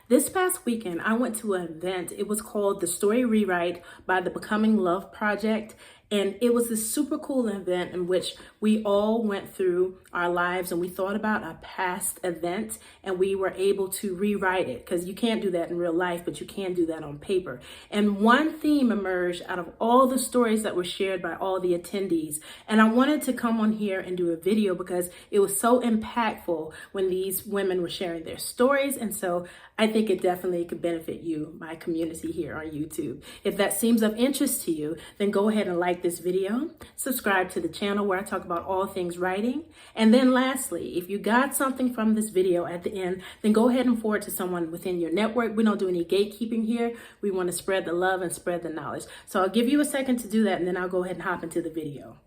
This past weekend, I went to an event. It was called The Story Rewrite by the Becoming Love Project. And it was this super cool event in which we all went through our lives and we thought about a past event and we were able to rewrite it, because you can't do that in real life, but you can do that on paper. And one theme emerged out of all the stories that were shared by all the attendees. And I wanted to come on here and do a video because it was so impactful when these women were sharing their stories. And so I think it definitely could benefit you, my community here on YouTube. If that seems of interest to you, then go ahead and like this video, subscribe to the channel where I talk about all things writing. And then lastly, if you got something from this video at the end, then go ahead and forward to someone within your network. We don't do any gatekeeping here. We want to spread the love and spread the knowledge. So I'll give you a second to do that, and then I'll go ahead and hop into the video.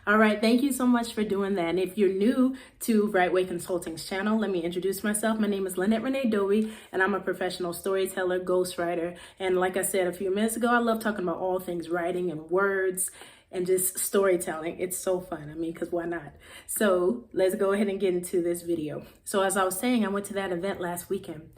All right, thank you so much for doing that. And if you're new to Right Way Consulting's channel, let me introduce myself. My name is Lynette Renee Dovey, and I'm a professional storyteller, ghostwriter. And like I said a few minutes ago, I love talking about all things writing and words and just storytelling. It's so fun. I mean, because why not? So let's go ahead and get into this video. So as I was saying, I went to that event last weekend,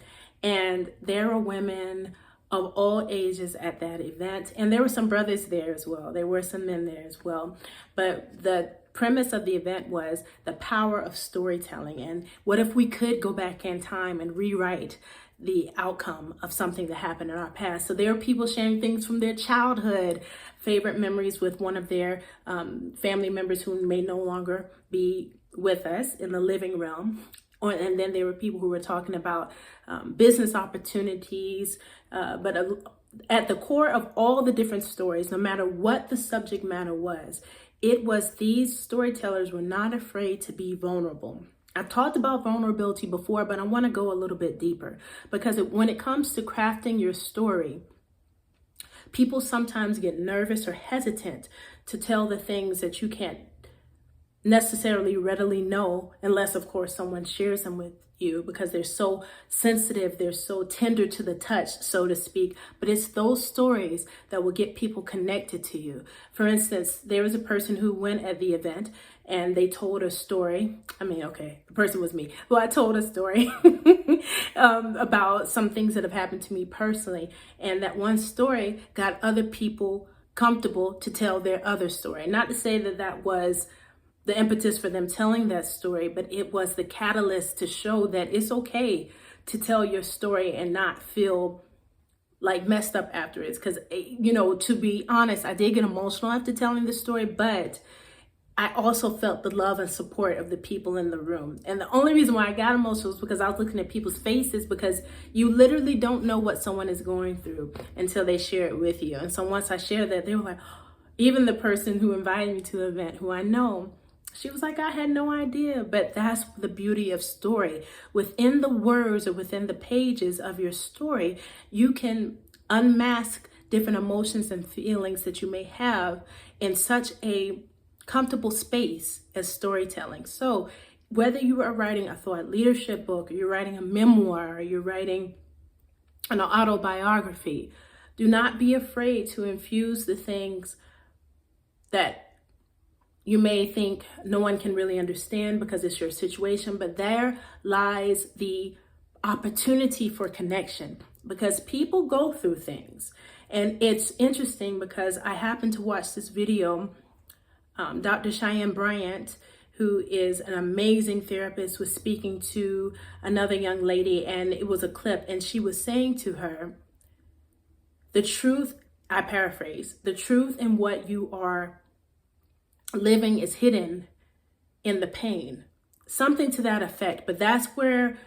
and there were women of all ages at that event. And there were some brothers there as well. There were some men there as well. But the premise of the event was the power of storytelling. And what if we could go back in time and rewrite the outcome of something that happened in our past? So there are people sharing things from their childhood, favorite memories with one of their family members who may no longer be with us in the living realm. And then there were people who were talking about business opportunities, but at the core of all the different stories, no matter what the subject matter was, it was these storytellers were not afraid to be vulnerable. I've talked about vulnerability before, but I want to go a little bit deeper, because when it comes to crafting your story, people sometimes get nervous or hesitant to tell the things that you can't necessarily readily know, unless of course someone shares them with you, because they're so sensitive, they're so tender to the touch, so to speak. But it's those stories that will get people connected to you. For instance, there was a person who went at the event and they told a story. I mean, okay, the person was me. Well, I told a story about some things that have happened to me personally. And that one story got other people comfortable to tell their other story. Not to say that that was the impetus for them telling that story, but it was the catalyst to show that it's okay to tell your story and not feel like messed up afterwards. Because, you know, to be honest, I did get emotional after telling the story, but I also felt the love and support of the people in the room. And the only reason why I got emotional was because I was looking at people's faces, because you literally don't know what someone is going through until they share it with you. And so once I shared that, they were like, even the person who invited me to the event, who I know, she was like, I had no idea. But that's the beauty of story. Within the words or within the pages of your story, you can unmask different emotions and feelings that you may have in such a comfortable space as storytelling. So whether you are writing a thought leadership book, or you're writing a memoir, or you're writing an autobiography, do not be afraid to infuse the things that you may think no one can really understand because it's your situation, but there lies the opportunity for connection, because people go through things. And it's interesting because I happened to watch this video. Dr. Cheyenne Bryant, who is an amazing therapist, was speaking to another young lady, and it was a clip, and she was saying to her, the truth, I paraphrase, the truth in what you are living is hidden in the pain, something to that effect. But that's where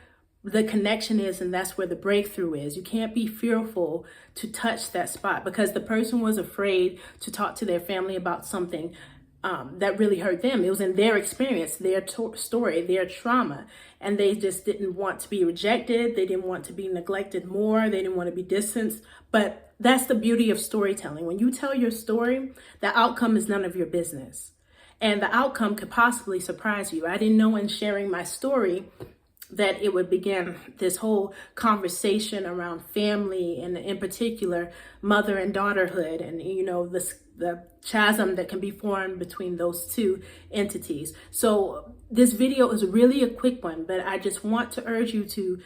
the connection is, and that's where the breakthrough is. You can't be fearful to touch that spot, because the person was afraid to talk to their family about something that really hurt them. It was in their experience, their story, their trauma, and they just didn't want to be rejected. They didn't want to be neglected more. They didn't want to be distanced. But that's the beauty of storytelling. When you tell your story, the outcome is none of your business. And the outcome could possibly surprise you. I didn't know in sharing my story that it would begin this whole conversation around family, and in particular, mother and daughterhood, and, you know, the the chasm that can be formed between those two entities. So this video is really a quick one, but I just want to urge you to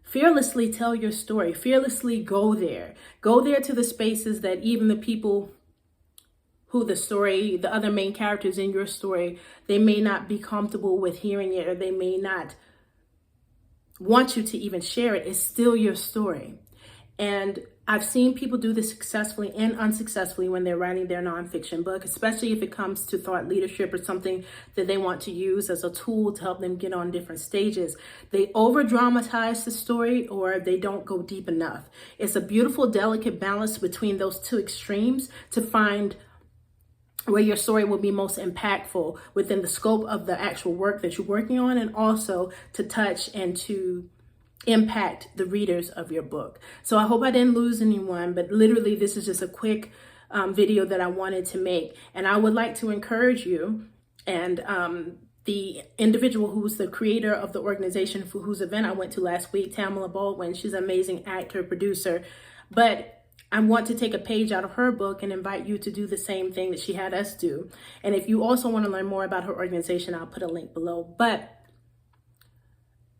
fearlessly tell your story, fearlessly go there to the spaces that even the people who the other main characters in your story, they may not be comfortable with hearing it, or they may not want you to even share it. It's still your story. And I've seen people do this successfully and unsuccessfully when they're writing their nonfiction book, especially if it comes to thought leadership or something that they want to use as a tool to help them get on different stages. They over dramatize the story, or they don't go deep enough. It's a beautiful, delicate balance between those two extremes to find where your story will be most impactful within the scope of the actual work that you're working on, and also to touch and to impact the readers of your book. So I hope I didn't lose anyone, but literally this is just a quick video that I wanted to make. And I would like to encourage you, and the individual who's the creator of the organization for whose event I went to last week, Tamala, she's an amazing actor, producer, but I want to take a page out of her book and invite you to do the same thing that she had us do. And if you also want to learn more about her organization, I'll put a link below. But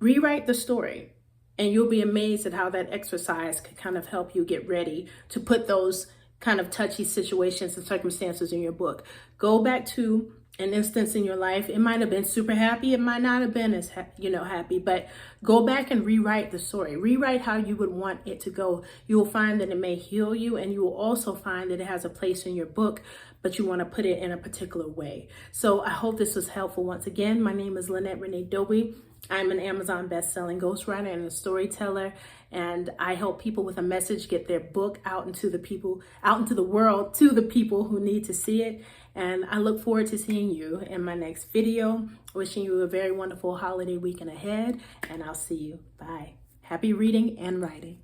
rewrite the story, and you'll be amazed at how that exercise can kind of help you get ready to put those kind of touchy situations and circumstances in your book. Go back to an instance in your life. It might have been super happy. It might not have been as happy, but go back and rewrite the story. Rewrite how you would want it to go. You will find that it may heal you, and you will also find that it has a place in your book, but you want to put it in a particular way. So I hope this was helpful. Once again, my name is Lynette Renee Dobie. I'm an Amazon best-selling ghostwriter and a storyteller, and I help people with a message get their book out into the world, to the people who need to see it. And I look forward to seeing you in my next video. Wishing you a very wonderful holiday weekend ahead, and I'll see you. Bye. Happy reading and writing.